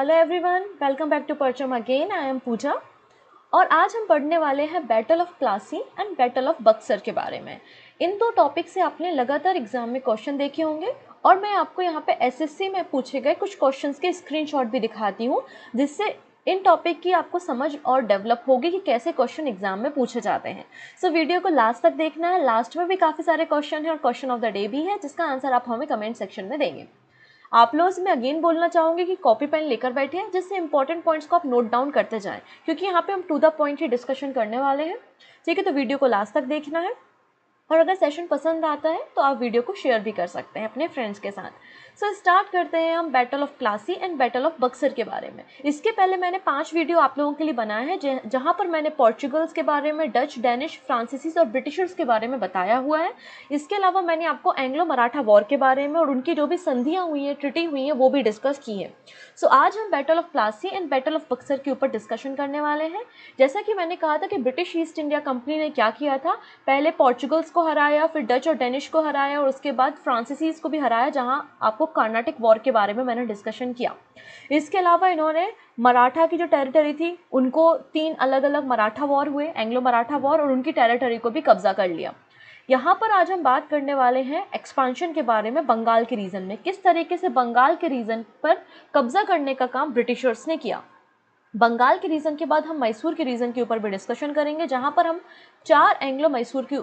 Hello everyone, welcome back to Parcham again. I am Pooja और आज हम पढ़ने वाले हैं battle of Plassey and battle of Buxar के बारे में। इन दो टॉपिक से आपने लगातार एग्जाम में क्वेश्चन देखे होंगे और मैं आपको यहाँ पे एसएससी में पूछे गए कुछ क्वेश्चंस के स्क्रीनशॉट भी दिखाती हूँ, जिससे इन टॉपिक की आपको समझ और डेवलप होगी कि कैसे क्वेश्चन एग्जाम में पूछे जाते हैं। सो वीडियो को लास्ट तक देखना है। लास्ट में भी काफ़ी सारे क्वेश्चन हैं और क्वेश्चन ऑफ द डे भी है, जिसका आंसर आप हमें कमेंट सेक्शन में देंगे। आप लोगों से मैं अगेन बोलना चाहूँगी कि कॉपी पेन लेकर बैठे हैं, जिससे इंपॉर्टेंट पॉइंट्स को आप नोट डाउन करते जाएं, क्योंकि यहाँ पे हम टू द पॉइंट ही डिस्कशन करने वाले हैं। ठीक है, तो वीडियो को लास्ट तक देखना है और अगर सेशन पसंद आता है तो आप वीडियो को शेयर भी कर सकते हैं अपने फ्रेंड्स के साथ। सो स्टार्ट करते हैं हम battle of Plassey and battle of Buxar के बारे में। इसके पहले मैंने 5 वीडियो आप लोगों के लिए बनाए हैं, जहां पर मैंने पोर्चुगल्स के बारे में, डच, डेनिश, फ्रांसीसीज और ब्रिटिशर्स के बारे में बताया हुआ है। इसके अलावा मैंने आपको एंग्लो मराठा वॉर के बारे में और उनकी जो भी संधियाँ हुई हैं, ट्रिटी हुई हैं, वो भी डिस्कस की है। सो आज हम battle of Plassey and battle of Buxar के ऊपर डिस्कशन करने वाले हैं। जैसा कि मैंने कहा था कि ब्रिटिश ईस्ट इंडिया कंपनी ने क्या किया था, पहले पोर्चुगल्स को हराया, फिर डच और डेनिश को हराया और उसके बाद फ्रांसीसीज को भी हराया, जहां आपको कर्नाटिक वॉर के बारे में मैंने डिस्कशन किया। इसके अलावा इन्होंने मराठा की जो टेरिटरी थी, उनको 3 अलग अलग मराठा वॉर हुए, एंग्लो मराठा वॉर, और उनकी टेरिटरी को भी कब्जा कर लिया। यहाँ पर आज हम बात करने वाले हैं एक्सपांशन के बारे में। बंगाल के रीजन में किस तरीके से बंगाल के रीजन पर कब्जा करने का काम ब्रिटिशर्स ने किया। बंगाल के रीजन के बाद हम मैसूर के रीजन के ऊपर भी डिस्कशन करेंगे, जहां पर हम 4 एंग्लो मैसूर की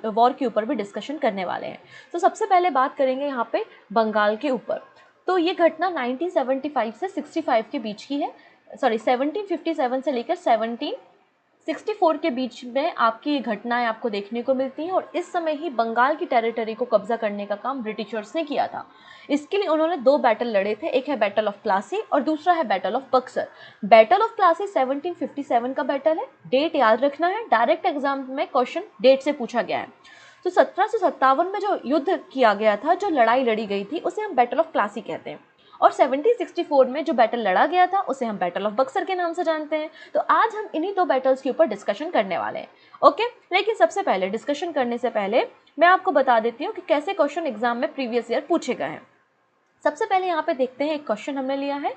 वॉर के ऊपर भी डिस्कशन करने वाले हैं। तो सबसे पहले बात करेंगे यहाँ पे बंगाल के ऊपर। तो ये घटना 1975 से 65 के बीच की है, 1757 से लेकर 1764 के बीच में आपकी ये घटनाएं आपको देखने को मिलती हैं। और इस समय ही बंगाल की टेरिटरी को कब्जा करने का काम ब्रिटिशर्स ने किया था। इसके लिए उन्होंने 2 बैटल लड़े थे, एक है बैटल ऑफ प्लासी और दूसरा है battle of Buxar. Battle of Plassey 1757 का बैटल है, डेट याद रखना है, डायरेक्ट एग्जाम में क्वेश्चन डेट से पूछा गया है। तो 1757 में जो युद्ध किया गया था, जो लड़ाई लड़ी गई थी, उसे हम बैटल ऑफ प्लासी कहते हैं। और 1764 में जो बैटल लड़ा गया था, उसे हम बैटल ऑफ बक्सर के नाम से जानते हैं। तो आज हम इन्हीं 2 बैटल्स के ऊपर डिस्कशन करने वाले हैं। ओके, लेकिन सबसे पहले डिस्कशन करने से पहले मैं आपको बता देती हूँ कि कैसे क्वेश्चन एग्जाम में प्रीवियस ईयर पूछे गए हैं। सबसे पहले यहाँ पे देखते हैं, एक क्वेश्चन हमने लिया है,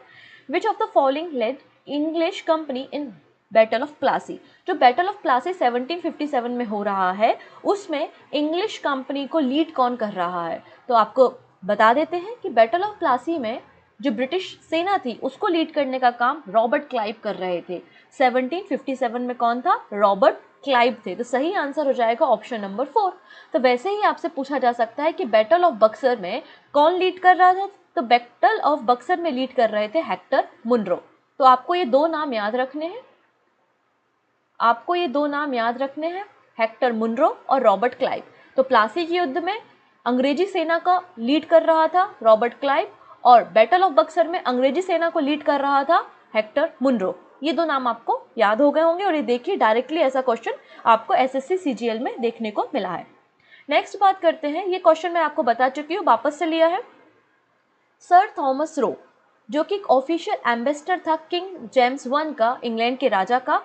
which of the following led English company in battle of Plassey. जो बैटल ऑफ प्लासी 1757 में हो रहा है, उसमें इंग्लिश कंपनी को लीड कौन कर रहा है। तो आपको बता देते हैं कि बैटल ऑफ प्लासी में जो ब्रिटिश सेना थी, उसको लीड करने का काम रॉबर्ट क्लाइव कर रहे थे। 1757 में कौन था? रॉबर्ट क्लाइव थे। तो सही आंसर हो जाएगा ऑप्शन नंबर 4। तो वैसे ही आपसे पूछा जा सकता है कि बैटल ऑफ बक्सर में कौन लीड कर रहा था। तो बैटल ऑफ बक्सर में लीड कर रहे थे हेक्टर मुनरो। तो आपको ये 2 नाम याद रखने हैं, हेक्टर मुनरो और रॉबर्ट क्लाइव। तो प्लासी के युद्ध में अंग्रेजी सेना का लीड कर रहा था रॉबर्ट क्लाइव, और बैटल ऑफ बक्सर में अंग्रेजी सेना को लीड कर रहा था हेक्टर मुनरो। ये 2 नाम आपको याद हो गए होंगे और ये देखिए डायरेक्टली ऐसा क्वेश्चन आपको एसएससी सीजीएल में देखने को मिला है। नेक्स्ट बात करते हैं, ये क्वेश्चन मैं आपको बता चुकी हूँ, वापस से लिया है। सर थॉमस रो, जो कि ऑफिशियल एम्बेसडर था किंग जेम्स वन का, इंग्लैंड के राजा का,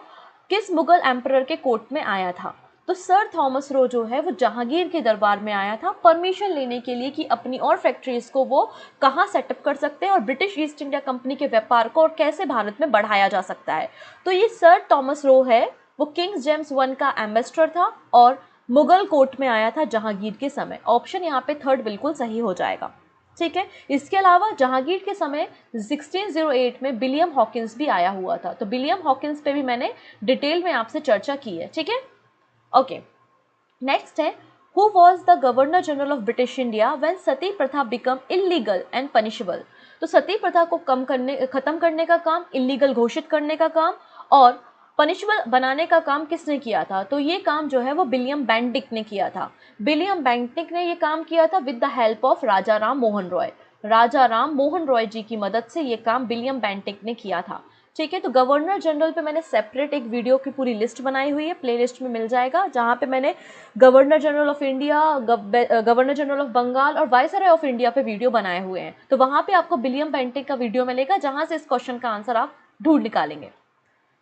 किस मुगल एम्परर के कोर्ट में आया था। तो सर थॉमस रो जो है वो जहांगीर के दरबार में आया था परमिशन लेने के लिए कि अपनी और फैक्ट्रीज को वो कहाँ सेटअप कर सकते हैं और ब्रिटिश ईस्ट इंडिया कंपनी के व्यापार को और कैसे भारत में बढ़ाया जा सकता है। तो ये सर थॉमस रो है, वो किंग जेम्स वन का एम्बेसडर था और मुगल कोर्ट में आया था जहांगीर के समय। ऑप्शन यहाँ पे 3rd बिल्कुल सही हो जाएगा। ठीक है, इसके अलावा जहांगीर के समय 1608 में विलियम हॉकिंस भी आया हुआ था। तो विलियम हॉकिंस पे भी मैंने डिटेल में आपसे चर्चा की है। ठीक है, ओके। नेक्स्ट है, who was the governor general of British India when sati प्रथा बिकम इलीगल एंड पनिशेबल। तो सती प्रथा को खत्म करने का काम, इलीगल घोषित करने का काम और पनिशेबल बनाने का काम किसने किया था। तो ये काम जो है वो विलियम बेंटिक ने किया था। विलियम बेंटिक ने ये काम किया था विद द हेल्प ऑफ राजा राम मोहन रॉय। राजा राम मोहन रॉय जी की मदद से ये काम विलियम बेंटिक ने किया था। ठीक है, तो गवर्नर जनरल पे मैंने सेपरेट एक वीडियो की पूरी लिस्ट बनाई हुई है, प्लेलिस्ट में मिल जाएगा, जहाँ पे मैंने governor general of India, governor general of Bengal और वायसराय ऑफ इंडिया पे वीडियो बनाए हुए हैं। तो वहाँ पे आपको विलियम बेंटिक का वीडियो मिलेगा, जहाँ से इस क्वेश्चन का आंसर आप ढूंढ निकालेंगे।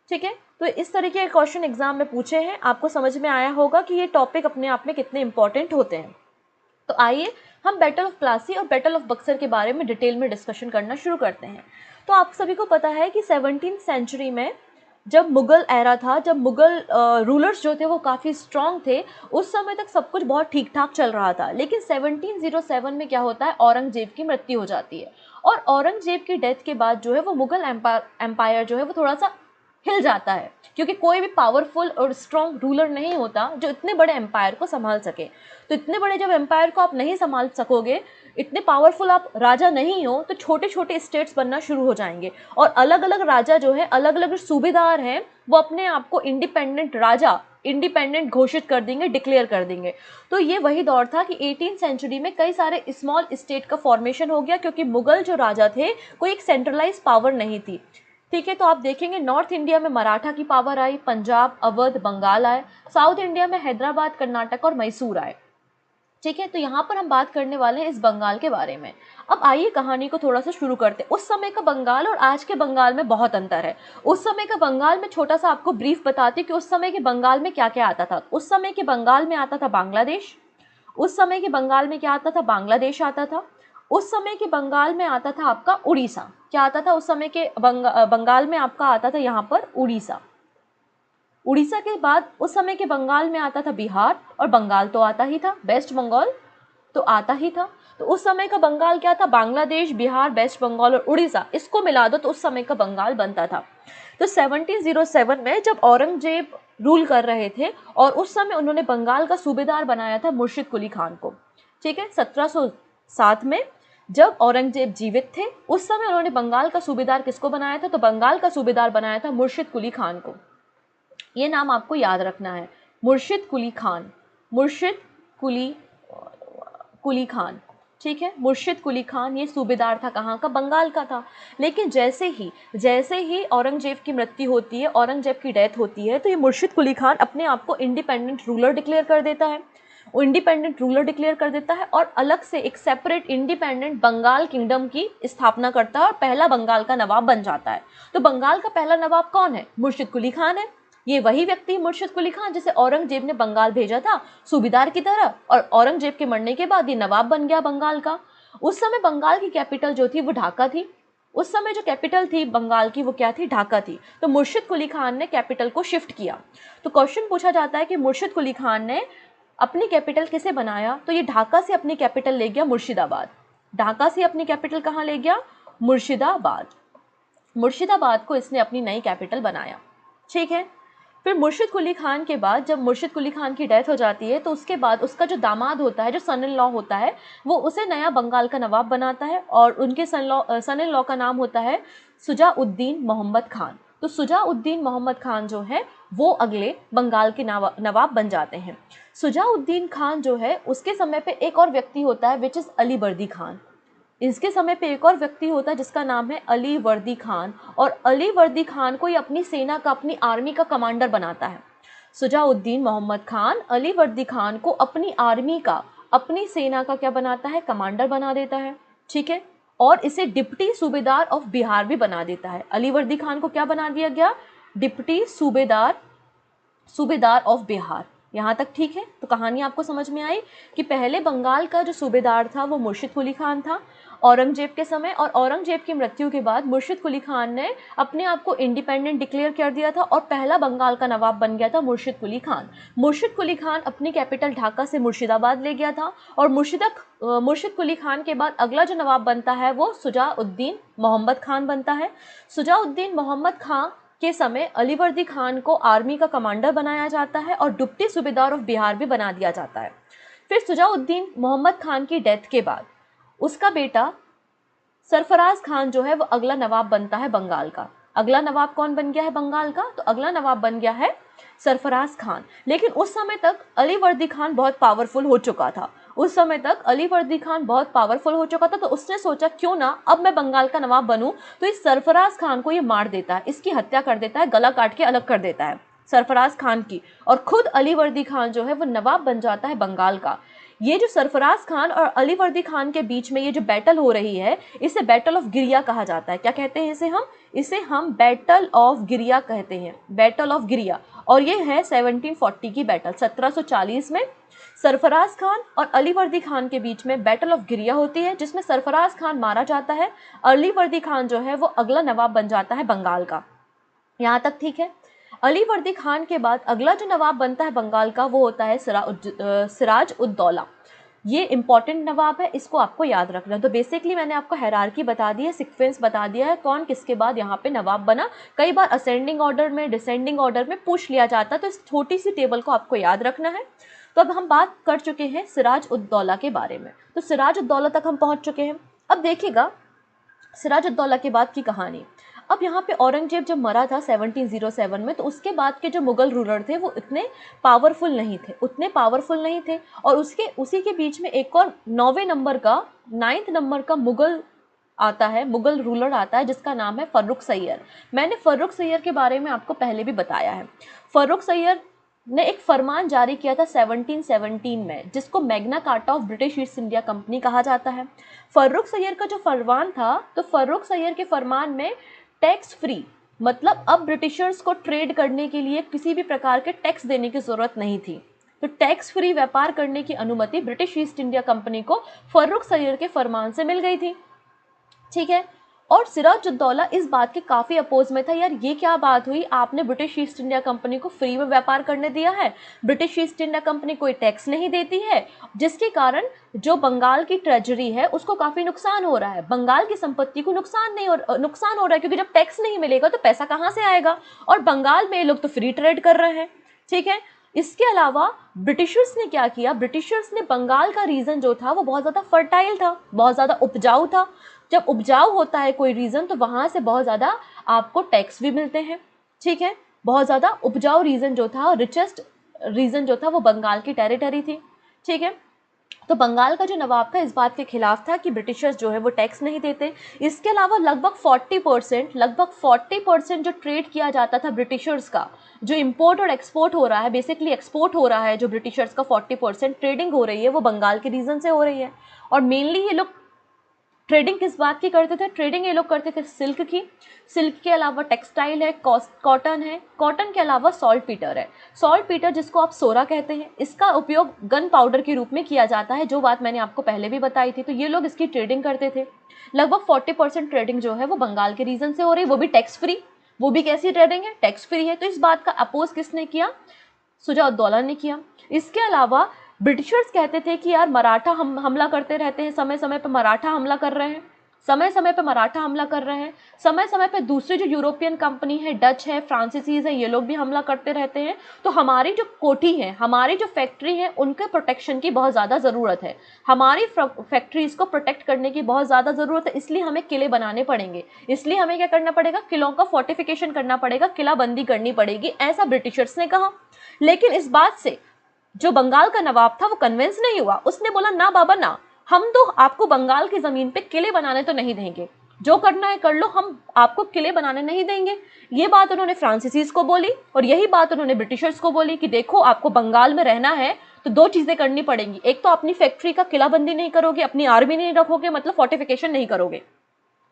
ठीक है, तो इस तरीके के क्वेश्चन एग्जाम में पूछे हैं, आपको समझ में आया होगा कि ये टॉपिक अपने आप में कितने इंपॉर्टेंट होते हैं। तो आइए हम बैटल ऑफ प्लासी और बैटल ऑफ बक्सर के बारे में डिटेल में डिस्कशन करना शुरू करते हैं। तो आप सभी को पता है कि 17th सेंचुरी में जब मुग़ल एरा था, जब मुग़ल रूलर्स जो थे वो काफ़ी स्ट्रॉन्ग थे, उस समय तक सब कुछ बहुत ठीक ठाक चल रहा था। लेकिन 1707 में क्या होता है, औरंगज़ेब की मृत्यु हो जाती है और औरंगज़ेब की डेथ के बाद जो है वो मुग़ल एम्पायर जो है वो थोड़ा सा हिल जाता है, क्योंकि कोई भी पावरफुल और स्ट्रॉन्ग रूलर नहीं होता जो इतने बड़े एम्पायर को संभाल सके। तो इतने बड़े जब एम्पायर को आप नहीं संभाल सकोगे, इतने पावरफुल आप राजा नहीं हो, तो छोटे छोटे स्टेट्स बनना शुरू हो जाएंगे और अलग अलग राजा जो है, अलग अलग सूबेदार हैं, वो अपने आप को इंडिपेंडेंट राजा, इंडिपेंडेंट घोषित कर देंगे, डिक्लेयर कर देंगे। तो ये वही दौर था कि 18th सेंचुरी में कई सारे स्मॉल स्टेट का फॉर्मेशन हो गया, क्योंकि मुगल जो राजा थे कोई एक सेंट्रलाइज पावर नहीं थी। ठीक है, तो आप देखेंगे नॉर्थ इंडिया में मराठा की पावर आई, पंजाब, अवध, बंगाल आए, साउथ इंडिया में हैदराबाद, कर्नाटक और मैसूर आए। ठीक है, तो यहाँ पर हम बात करने वाले हैं इस बंगाल के बारे में। अब आइए कहानी को थोड़ा सा शुरू करते हैं। उस समय का बंगाल और आज के बंगाल में बहुत अंतर है। उस समय का बंगाल में छोटा सा आपको ब्रीफ बताती हूँ कि उस समय के बंगाल में क्या क्या आता था। उस समय के बंगाल में आता था बांग्लादेश, उस समय के बंगाल में क्या आता था, बांग्लादेश आता था। उस समय के बंगाल में आता था आपका उड़ीसा। क्या आता था उस समय के बंगाल में, आपका आता था यहाँ पर उड़ीसा। उड़ीसा के बाद उस समय के बंगाल में आता था बिहार, और बंगाल तो आता ही था, वेस्ट बंगाल तो आता ही था। तो उस समय का बंगाल क्या था, बांग्लादेश, बिहार, वेस्ट बंगाल और उड़ीसा, इसको मिला दो तो उस समय का बंगाल बनता था। तो 1707 में जब औरंगजेब रूल कर रहे थे और उस समय उन्होंने बंगाल का सूबेदार बनाया था मुर्शिद कुली खान को। ठीक है, 1707 में जब औरंगजेब जीवित थे उस समय उन्होंने बंगाल का सूबेदार किसको बनाया था, तो बंगाल का सूबेदार बनाया था मुर्शिद कुली खान को। ये नाम आपको याद रखना है, मुर्शिद कुली खान, मुर्शिद कुली खान। ठीक है, मुर्शिद कुली खान ये सूबेदार था, कहाँ का, बंगाल का था। लेकिन जैसे ही औरंगजेब की मृत्यु होती है, औरंगजेब की डेथ होती है, तो ये मुर्शिद कुली खान अपने आप को इंडिपेंडेंट रूलर डिक्लेयर कर देता है। इंडिपेंडेंट रूलर डिक्लेयर कर देता है और अलग से एक सेपरेट इंडिपेंडेंट बंगाल किंगडम की स्थापना करता है और पहला बंगाल का नवाब बन जाता है। तो बंगाल का पहला नवाब कौन है, मुर्शिद कुली खान है। ये वही व्यक्ति मुर्शिद कुली खान जिसे औरंगजेब ने बंगाल भेजा था सूबेदार की तरह, और औरंगजेब के मरने के बाद ये नवाब बन गया बंगाल का। उस समय बंगाल की कैपिटल जो थी वो ढाका थी। उस समय जो कैपिटल थी बंगाल की वो क्या थी, ढाका थी। तो मुर्शिद कुली खान ने कैपिटल को शिफ्ट किया। तो क्वेश्चन पूछा जाता है कि मुर्शिद कुली खान ने अपनी कैपिटल किसे बनाया, तो ये ढाका से अपनी कैपिटल ले गया मुर्शिदाबाद। ढाका से अपनी कैपिटल कहाँ ले गया, मुर्शिदाबाद। मुर्शिदाबाद को इसने अपनी नई कैपिटल बनाया। ठीक है, फिर मुर्शिद कुली खान के बाद जब मुर्शिद कुली खान की डेथ हो जाती है तो उसके बाद उसका जो दामाद होता है, जो सन इन लॉ होता है, वो उसे नया बंगाल का नवाब बनाता है और उनके सन इन लॉ का नाम होता है सुजाउद्दीन मोहम्मद खान। तो सुजाउद्दीन मोहम्मद खान जो है वो अगले बंगाल के नवाब बन जाते हैं। सुजाउद्दीन खान जो है उसके समय पे एक और व्यक्ति होता है विच इज़ अली वर्दी खान। इसके समय पे एक और व्यक्ति होता है जिसका नाम है अली वर्दी खान, और अली वर्दी खान को ये अपनी सेना का, अपनी आर्मी का कमांडर बनाता है। सुजाउद्दीन मोहम्मद खान अली वर्दी खान को अपनी आर्मी का, अपनी सेना का क्या बनाता है, कमांडर बना देता है। ठीक है, और इसे डिप्टी सूबेदार ऑफ बिहार भी बना देता है। अली वर्दी खान को क्या बना दिया गया, डिप्टी सूबेदार ऑफ बिहार। यहाँ तक ठीक है। तो कहानी आपको समझ में आई कि पहले बंगाल का जो सूबेदार था वो मुर्शिद कुली खान था औरंगजेब के समय, और औरंगजेब की मृत्यु के बाद मुर्शिद कुली खान ने अपने आप को इंडिपेंडेंट डिक्लेयर कर दिया था और पहला बंगाल का नवाब बन गया था मुर्शिद कुली खान। मुर्शिद कुली खान अपनी कैपिटल ढाका से मुर्शिदाबाद ले गया था, और मुर्शिद कुली खान के बाद अगला जो नवाब बनता है वो सुजाउद्दीन मोहम्मद खान बनता है। सुजाउद्दीन मोहम्मद खान के समय अली वर्दी खान को आर्मी का कमांडर बनाया जाता है और डिप्टी सूबेदार ऑफ बिहार भी बना दिया जाता है। फिर सुजाउद्दीन मोहम्मद खान की डेथ के बाद उसका बेटा सरफराज खान जो है वो अगला नवाब बनता है बंगाल का। अगला नवाब कौन बन गया है बंगाल का, तो अगला नवाब बन गया है सरफराज खान। लेकिन उस समय तक अली वर्दी खान बहुत पावरफुल हो चुका था। तो उसने सोचा क्यों ना अब मैं बंगाल का नवाब बनूं, तो इस सरफराज खान को ये मार देता है, इसकी हत्या कर देता है, गला काट के अलग कर देता है। सरफराज खान की, और खुद अलीवर्दी खान जो है वो नवाब बन जाता है बंगाल का। ये जो सरफराज खान और अलीवर्दी खान के बीच में ये जो बैटल हो रही है, इसे बैटल ऑफ गिरिया कहा जाता है। क्या कहते हैं इसे हम बैटल ऑफ गिरिया कहते हैं, बैटल ऑफ गिरिया। और ये है 1740 की बैटल, 1740 में सरफराज खान और अलीवर्दी खान के बीच में बैटल ऑफ गिरिया होती है, जिसमें सरफराज खान मारा जाता है, अलीवर्दी खान जो है वो अगला नवाब बन जाता है बंगाल का। यहाँ तक ठीक है। अलीवर्दी खान के बाद अगला जो नवाब बनता है बंगाल का वो होता है सिराज उद दौला। ये इंपॉर्टेंट नवाब है, इसको आपको याद रखना है। तो बेसिकली मैंने आपको हायरार्की बता दी है, सीक्वेंस बता दिया है, कौन किसके बाद यहाँ पे नवाब बना। कई बार असेंडिंग ऑर्डर में, डिसेंडिंग ऑर्डर में पूछ लिया जाता है, तो इस छोटी सी टेबल को आपको याद रखना है। तो अब हम बात कर चुके हैं सिराज उद दौला के बारे में, तो सिराज उद दौला तक हम पहुँच चुके हैं। अब देखिएगा सिराज उद दौला के बाद की कहानी। अब यहाँ पे औरंगजेब जब मरा था 1707 में, तो उसके बाद के जो मुगल रूलर थे वो उतने पावरफुल नहीं थे, और उसी के बीच में एक और 9वें नंबर का मुगल रूलर आता है, जिसका नाम है फर्रुख सैयर। मैंने फर्रुख सैयर के बारे में आपको पहले भी बताया है। फर्रुख सैयर ने एक फरमान जारी किया था 1717 में, जिसको Magna carta of British east India company कहा जाता है। फर्रुख सैयर का जो फरमान था, तो फर्रुख सैयर के फरमान में टैक्स फ्री, मतलब अब ब्रिटिशर्स को ट्रेड करने के लिए किसी भी प्रकार के टैक्स देने की जरूरत नहीं थी। तो टैक्स फ्री व्यापार करने की अनुमति ब्रिटिश ईस्ट इंडिया कंपनी को फर्रुख सैयर के फरमान से मिल गई थी। ठीक है। और सिराज उद दौला इस बात के काफ़ी अपोज में था, यार ये क्या बात हुई, आपने ब्रिटिश ईस्ट इंडिया कंपनी को फ्री में व्यापार करने दिया है, ब्रिटिश ईस्ट इंडिया कंपनी कोई टैक्स नहीं देती है, जिसके कारण जो बंगाल की ट्रेजरी है उसको काफ़ी नुकसान हो रहा है, बंगाल की संपत्ति को नुकसान हो रहा है, क्योंकि जब टैक्स नहीं मिलेगा तो पैसा कहाँ से आएगा, और बंगाल में ये लोग तो फ्री ट्रेड कर रहे हैं। ठीक है। इसके अलावा ब्रिटिशर्स ने क्या किया, ब्रिटिशर्स ने बंगाल का रीजन जो था वो बहुत ज़्यादा फर्टाइल था, बहुत ज़्यादा उपजाऊ था। जब उपजाऊ होता है कोई रीजन, तो वहाँ से बहुत ज़्यादा आपको टैक्स भी मिलते हैं। ठीक है। बहुत ज़्यादा उपजाऊ रीजन जो था, रिचेस्ट रीजन जो था, वो बंगाल की टेरिटरी थी। ठीक है। तो बंगाल का जो नवाब था इस बात के खिलाफ था कि ब्रिटिशर्स जो है वो टैक्स नहीं देते। इसके अलावा लगभग 40% जो ट्रेड किया जाता था ब्रिटिशर्स का, जो इंपोर्ट और एक्सपोर्ट हो रहा है, बेसिकली एक्सपोर्ट हो रहा है, जो ब्रिटिशर्स का 40% ट्रेडिंग हो रही है वो बंगाल के रीजन से हो रही है। और मेनली ये लोग ट्रेडिंग किस बात की करते थे, ट्रेडिंग ये लोग करते थे सिल्क की। सिल्क के अलावा टेक्सटाइल है, कॉटन है, कॉटन के अलावा सॉल्ट पीटर है। सॉल्ट पीटर जिसको आप सोरा कहते हैं, इसका उपयोग गन पाउडर के रूप में किया जाता है, जो बात मैंने आपको पहले भी बताई थी। तो ये लोग इसकी ट्रेडिंग करते थे। लगभग 40% ट्रेडिंग जो है वो बंगाल के रीजन से हो रही है, वो भी टैक्स फ्री। वो भी कैसी ट्रेडिंग है, टैक्स फ्री है। तो इस बात का अपोज किसने किया, शुजा-उद-दौला ने किया। इसके अलावा ब्रिटिशर्स कहते थे कि यार मराठा हम हमला करते रहते हैं, समय समय पे मराठा हमला कर रहे हैं, समय समय पे दूसरी जो यूरोपियन कंपनी है, डच है, फ्रांसीसीज है, ये लोग भी हमला करते रहते हैं। तो हमारी जो कोठी है, हमारी जो फैक्ट्री है, उनके प्रोटेक्शन की बहुत ज़्यादा ज़रूरत है, हमारी फैक्ट्रीज को प्रोटेक्ट करने की बहुत ज़्यादा ज़रूरत है। इसलिए हमें किले बनाने पड़ेंगे, इसलिए हमें क्या करना पड़ेगा, किलों का फोर्टिफिकेशन करना पड़ेगा, किलाबंदी करनी पड़ेगी, ऐसा ब्रिटिशर्स ने कहा। लेकिन इस बात से जो बंगाल का नवाब था वो कन्विंस नहीं हुआ। उसने बोला ना बाबा ना, हम तो आपको बंगाल की जमीन पे किले बनाने तो नहीं देंगे, जो करना है कर लो, हम आपको किले बनाने नहीं देंगे। ये बात उन्होंने फ्रांसीसीज को बोली, और यही बात उन्होंने ब्रिटिशर्स को बोली कि देखो आपको बंगाल में रहना है तो दो चीजें करनी पड़ेंगी, एक तो अपनी फैक्ट्री का किलाबंदी नहीं करोगे, अपनी आर्मी नहीं रखोगे, मतलब फोर्टिफिकेशन नहीं करोगे।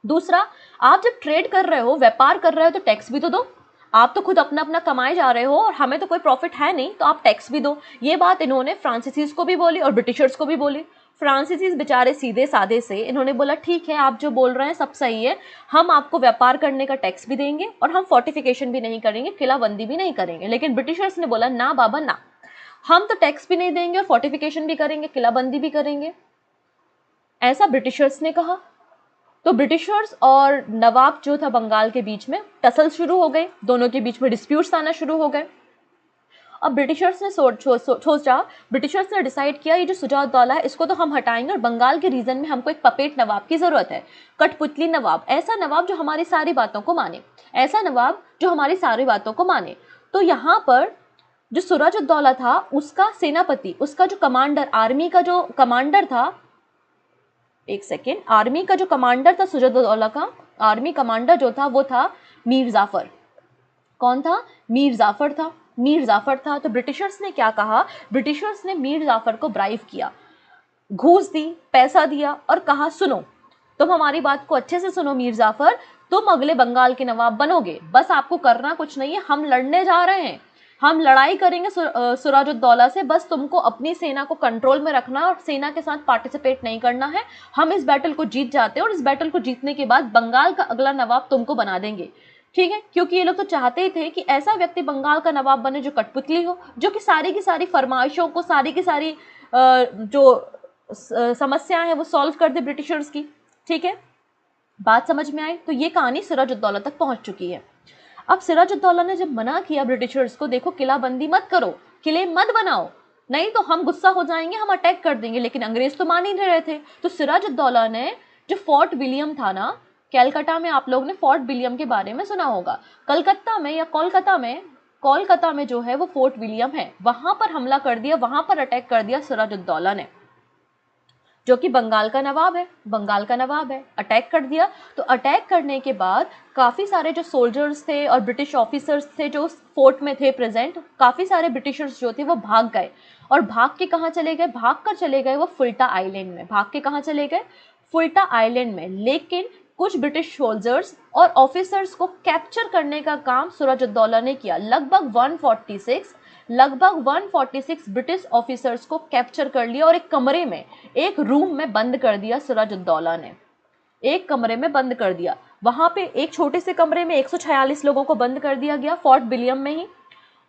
दूसरा, आप जब ट्रेड कर रहे हो, व्यापार कर रहे हो, तो टैक्स भी तो दो। आप तो खुद अपना अपना कमाए जा रहे हो और हमें तो कोई प्रॉफिट है नहीं, तो आप टैक्स भी दो। ये बात इन्होंने फ्रांसीसीज को भी बोली और ब्रिटिशर्स को भी बोली। फ्रांसीसीज बेचारे सीधे साधे से इन्होंने बोला ठीक है, आप जो बोल रहे हैं सब सही है, हम आपको व्यापार करने का टैक्स भी देंगे और हम फोर्टिफिकेशन भी नहीं करेंगे, किलाबंदी भी नहीं करेंगे। लेकिन ब्रिटिशर्स ने बोला ना बाबा ना, हम तो टैक्स भी नहीं देंगे और फोर्टिफिकेशन भी करेंगे, किलाबंदी भी करेंगे, ऐसा ब्रिटिशर्स ने कहा। तो ब्रिटिशर्स और नवाब जो था बंगाल के बीच में टसल शुरू हो गए, दोनों के बीच में डिस्प्यूट्स आना शुरू हो गए। अब ब्रिटिशर्स ने सोचा, ब्रिटिशर्स ने डिसाइड किया ये जो शुजा-उद-दौला है इसको तो हम हटाएंगे और बंगाल के रीजन में हमको एक पपेट नवाब की जरूरत है, कठपुतली नवाब, ऐसा नवाब जो हमारी सारी बातों को माने, ऐसा नवाब जो हमारी सारी बातों को माने। तो यहाँ पर जो सिराज-उद-दौला था, उसका सेनापति, उसका जो कमांडर, आर्मी का जो कमांडर था, एक सेकेंड, आर्मी का जो कमांडर था सिराज-उद-दौला का, आर्मी कमांडर जो था वो था मीर जाफर। कौन था, मीर जाफर था। मीर जाफर था। तो ब्रिटिशर्स ने क्या कहा, ब्रिटिशर्स ने मीर जाफर को ब्राइव किया, घूस दी, पैसा दिया और कहा सुनो, तुम हमारी बात को अच्छे से सुनो मीर जाफर, तुम अगले बंगाल के नवाब बनोगे, बस आपको करना कुछ नहीं है, हम लड़ने जा रहे हैं, हम लड़ाई करेंगे सिराजुद्दौला से, बस तुमको अपनी सेना को कंट्रोल में रखना और सेना के साथ पार्टिसिपेट नहीं करना है। हम इस बैटल को जीत जाते हैं और इस बैटल को जीतने के बाद बंगाल का अगला नवाब तुमको बना देंगे, ठीक है। क्योंकि ये लोग तो चाहते ही थे कि ऐसा व्यक्ति बंगाल का नवाब बने जो कठपुतली हो, जो कि सारी की सारी फरमाइशों को, सारी की सारी जो समस्याएं हैं वो सॉल्व कर दे ब्रिटिशर्स की, ठीक है। बात समझ में आई। तो ये कहानी सिराजुद्दौला तक पहुंच चुकी है। अब सिराजुद्दौला ने जब मना किया ब्रिटिशर्स को, देखो किलाबंदी मत करो, किले मत बनाओ, नहीं तो हम गुस्सा हो जाएंगे, हम अटैक कर देंगे, लेकिन अंग्रेज तो मान ही नहीं रहे थे। तो सिराजुद्दौला ने जो फोर्ट विलियम था ना कैलकाटा में, आप लोग ने फोर्ट विलियम के बारे में सुना होगा, कलकत्ता में या कोलकाता में जो है वो फोर्ट विलियम है, वहां पर हमला कर दिया, वहां पर अटैक कर दिया सिराजुद्दौला ने, जो कि बंगाल का नवाब है, अटैक कर दिया। तो अटैक करने के बाद काफ़ी सारे जो सोल्जर्स थे और ब्रिटिश ऑफिसर्स थे जो उस फोर्ट में थे प्रेजेंट, काफ़ी सारे ब्रिटिशर्स जो थे वो भाग गए। और भाग के कहाँ चले गए, भाग कर चले गए वो फुल्टा आइलैंड में, भाग के कहाँ चले गए, फुल्टा आइलैंड में। लेकिन कुछ ब्रिटिश सोल्जर्स और ऑफिसर्स को कैप्चर करने का काम सिराजुद्दौला ने किया। लगभग 146 ब्रिटिश ऑफिसर्स को कैप्चर कर लिया और एक कमरे में, एक रूम में बंद कर दिया सिराजुद्दौला ने, एक कमरे में बंद कर दिया। वहां पे एक छोटे से कमरे में 146 लोगों को बंद कर दिया गया फोर्ट विलियम में ही।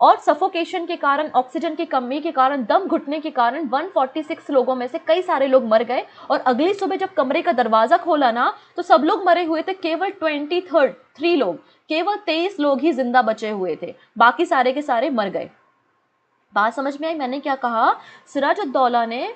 और सफोकेशन के कारण, ऑक्सीजन की कमी के कारण, दम घुटने के कारण 146 लोगों में से कई सारे लोग मर गए। और अगली सुबह जब कमरे का दरवाजा खोला ना तो सब लोग मरे हुए थे, केवल 23 लोग, केवल 23 लोग ही जिंदा बचे हुए थे, बाकी सारे के सारे मर गए। बात समझ में आई मैंने क्या कहा, सिराजुद्दौला ने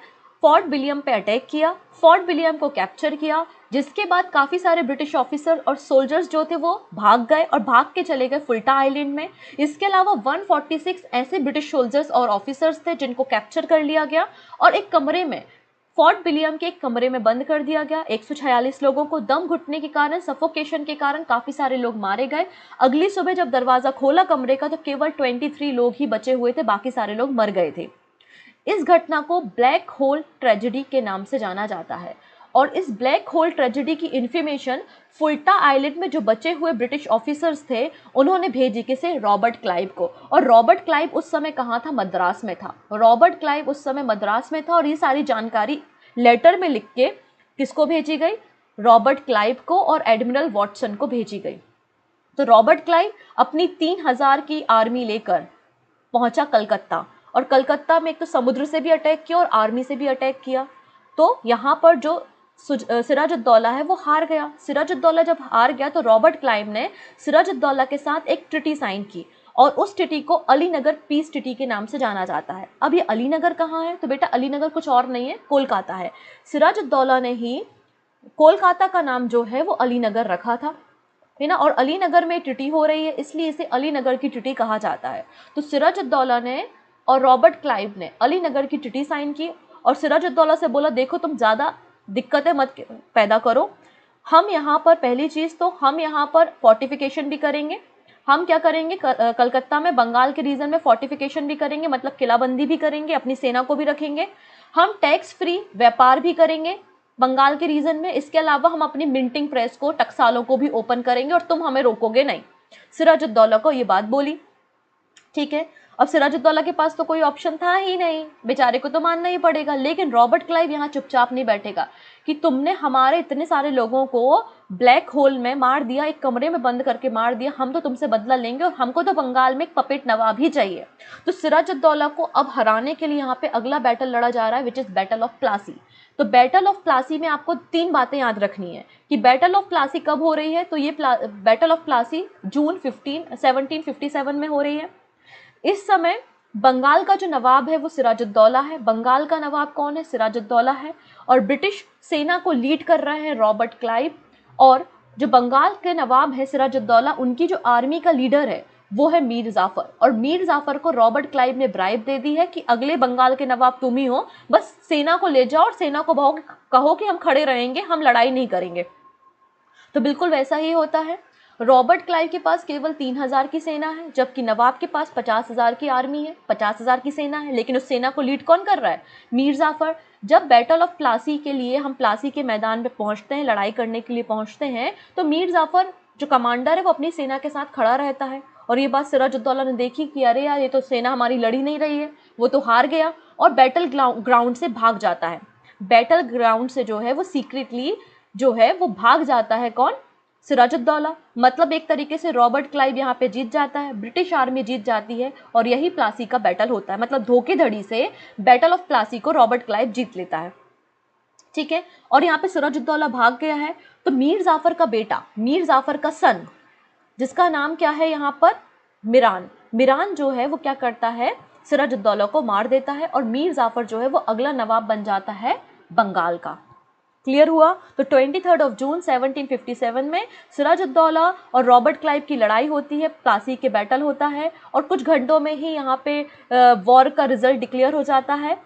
फोर्ट विलियम पे अटैक किया, फोर्ट विलियम को कैप्चर किया, जिसके बाद काफ़ी सारे ब्रिटिश ऑफिसर और सोल्जर्स जो थे वो भाग गए और भाग के चले गए फुल्टा आइलैंड में। इसके अलावा 146 ऐसे ब्रिटिश सोल्जर्स और ऑफिसर्स थे जिनको कैप्चर कर लिया गया और एक कमरे में, फोर्ट विलियम के एक कमरे में बंद कर दिया गया। 146 लोगों को दम घुटने के कारण, सफोकेशन के कारण काफ़ी सारे लोग मारे गए। अगली सुबह जब दरवाज़ा खोला कमरे का तो केवल 23 लोग ही बचे हुए थे, बाकी सारे लोग मर गए थे। इस घटना को ब्लैक होल ट्रेजेडी के नाम से जाना जाता है। और इस ब्लैक होल ट्रेजेडी की इन्फॉर्मेशन फुल्टा आइलैंड में जो बचे हुए ब्रिटिश ऑफिसर्स थे उन्होंने भेजी किसे, रॉबर्ट क्लाइव को। और रॉबर्ट क्लाइव उस समय कहाँ था, मद्रास में था। रॉबर्ट क्लाइव उस समय मद्रास में था और ये सारी जानकारी लेटर में लिख के किसको भेजी गई, रॉबर्ट क्लाइव को और एडमिरल वॉटसन को भेजी गई। तो रॉबर्ट क्लाइव अपनी 3000 की आर्मी लेकर पहुंचा कलकत्ता, और कलकत्ता में एक तो समुद्र से भी अटैक किया और आर्मी से भी अटैक किया। तो यहाँ पर जो सिराजुद्दौला है वो हार गया। सिराजुद्दौला जब हार गया तो रॉबर्ट क्लाइव ने सिराजुद्दौला के साथ एक ट्रिटी साइन की और उस ट्रिटी को अलीनगर पीस ट्रिटी के नाम से जाना जाता है। अब ये अलीनगर कहाँ है, तो बेटा अलीनगर कुछ और नहीं है, कोलकाता है। सिराजुद्दौला ने ही कोलकाता का नाम जो है वो अलीनगर रखा था, है ना। और अलीनगर में ट्रिटी हो रही है इसलिए इसे अलीनगर की ट्रिटी कहा जाता है। तो सिराजुद्दौला ने और रॉबर्ट क्लाइव ने अलीनगर की ट्रिटी साइन की और सिराजुद्दौला से बोला देखो तुम ज़्यादा दिक्कतें मत पैदा करो, हम यहाँ पर पहली चीज़ तो हम यहाँ पर फोर्टिफिकेशन भी करेंगे, हम क्या करेंगे कलकत्ता में बंगाल के रीजन में फोर्टिफिकेशन भी करेंगे, मतलब किलाबंदी भी करेंगे, अपनी सेना को भी रखेंगे, हम टैक्स फ्री व्यापार भी करेंगे बंगाल के रीजन में, इसके अलावा हम अपनी मिंटिंग प्रेस को, टकसालों को भी ओपन करेंगे और तुम हमें रोकोगे नहीं। सिराजुद्दौला को ये बात बोली, ठीक है। अब सिराजुद्दौला के पास तो कोई ऑप्शन था ही नहीं, बेचारे को तो मानना ही पड़ेगा। लेकिन रॉबर्ट क्लाइव यहाँ चुपचाप नहीं बैठेगा कि तुमने हमारे इतने सारे लोगों को ब्लैक होल में मार दिया, एक कमरे में बंद करके मार दिया, हम तो तुमसे बदला लेंगे और हमको तो बंगाल में एक पपेट नवाब ही चाहिए। तो सिराजुद्दौला को अब हराने के लिए यहाँ पे अगला बैटल लड़ा जा रहा है, which is battle of Plassey. तो बैटल ऑफ प्लासी में आपको 3 बातें याद रखनी है कि बैटल ऑफ प्लासी कब हो रही है। तो ये बैटल ऑफ प्लासी जून 1757 में हो रही है। इस समय बंगाल का जो नवाब है वो सिराजुद्दौला है। बंगाल का नवाब कौन है, सिराजुद्दौला है। और ब्रिटिश सेना को लीड कर रहे हैं रॉबर्ट क्लाइव। और जो बंगाल के नवाब है सिराजुद्दौला, उनकी जो आर्मी का लीडर है वो है मीर जाफर। और मीर जाफर को रॉबर्ट क्लाइव ने ब्राइब दे दी है कि अगले बंगाल के नवाब तुम ही हो, बस सेना को ले जाओ और सेना को कहो कि हम खड़े रहेंगे, हम लड़ाई नहीं करेंगे। तो बिल्कुल वैसा ही होता है। रॉबर्ट क्लाइव के पास केवल 3000 की सेना है, जबकि नवाब के पास 50,000 की आर्मी है, 50,000 की सेना है, लेकिन उस सेना को लीड कौन कर रहा है? मीर जाफर। जब बैटल ऑफ प्लासी के लिए हम प्लासी के मैदान में पहुंचते हैं, लड़ाई करने के लिए पहुंचते हैं, तो मीर जाफर जो कमांडर है वो अपनी सेना के साथ खड़ा रहता है। और ये बात सिराजुद्दौला ने देखी कि अरे यार, ये तो सेना हमारी लड़ी नहीं रही है, वो तो हार गया, और बैटल ग्राउंड से भाग जाता है। बैटल ग्राउंड से जो है वो सीक्रेटली जो है वो भाग जाता है, कौन? सिराजुद्दौला। मतलब एक तरीके से रॉबर्ट क्लाइव यहाँ पे जीत जाता है, ब्रिटिश आर्मी जीत जाती है, और यही प्लासी का बैटल होता है। मतलब धोखेधड़ी से बैटल ऑफ प्लासी को रॉबर्ट क्लाइव जीत लेता है, ठीक है। और यहाँ पे सिराजुद्दौला भाग गया है, तो मीर जाफर का बेटा, मीर जाफर का सन, जिसका नाम क्या है यहाँ पर? मिरान। मिरान जो है वो क्या करता है? सिराजुद्दौला को मार देता है, और मीर जाफर जो है वो अगला नवाब बन जाता है बंगाल का। क्लियर हुआ? तो 23 जून 1757 में सिराजुद्दौला और रॉबर्ट क्लाइव की लड़ाई होती है, प्लासी के बैटल होता है, और कुछ घंटों में ही यहाँ पे वॉर का रिजल्ट डिक्लेयर हो जाता है।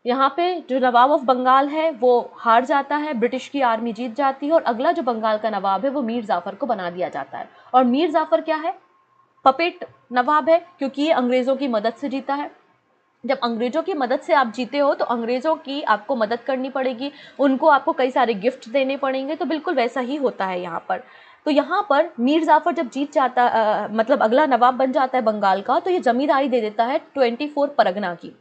यहाँ पे जो नवाब ऑफ बंगाल है वो हार जाता है, ब्रिटिश की आर्मी जीत जाती है, और अगला जो बंगाल का नवाब है वो मीर जाफर को बना दिया जाता है। और मीर जाफर क्या है? पपेट नवाब है, क्योंकि ये अंग्रेज़ों की मदद से जीता है। जब अंग्रेजों की मदद से आप जीते हो तो अंग्रेजों की आपको मदद करनी पड़ेगी, उनको आपको कई सारे गिफ्ट देने पड़ेंगे, तो बिल्कुल वैसा ही होता है यहाँ पर। तो यहाँ पर मीर जाफर जब जीत जाता मतलब अगला नवाब बन जाता है बंगाल का, तो ये जमींदारी दे देता है 24 परगना की,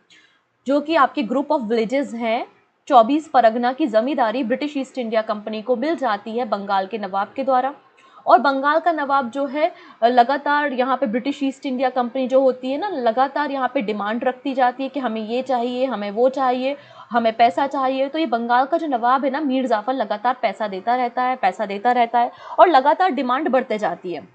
जो कि आपके ग्रुप ऑफ विलेजेस हैं। 24 परगना की जमींदारी ब्रिटिश ईस्ट इंडिया कंपनी को मिल जाती है बंगाल के नवाब के द्वारा। और बंगाल का नवाब जो है लगातार यहाँ पे ब्रिटिश ईस्ट इंडिया कंपनी जो होती है ना, लगातार यहाँ पे डिमांड रखती जाती है कि हमें ये चाहिए, हमें वो चाहिए, हमें पैसा चाहिए। तो ये बंगाल का जो नवाब है ना, मीर जाफर, लगातार पैसा देता रहता है, पैसा देता रहता है, और लगातार डिमांड बढ़ते जाती है।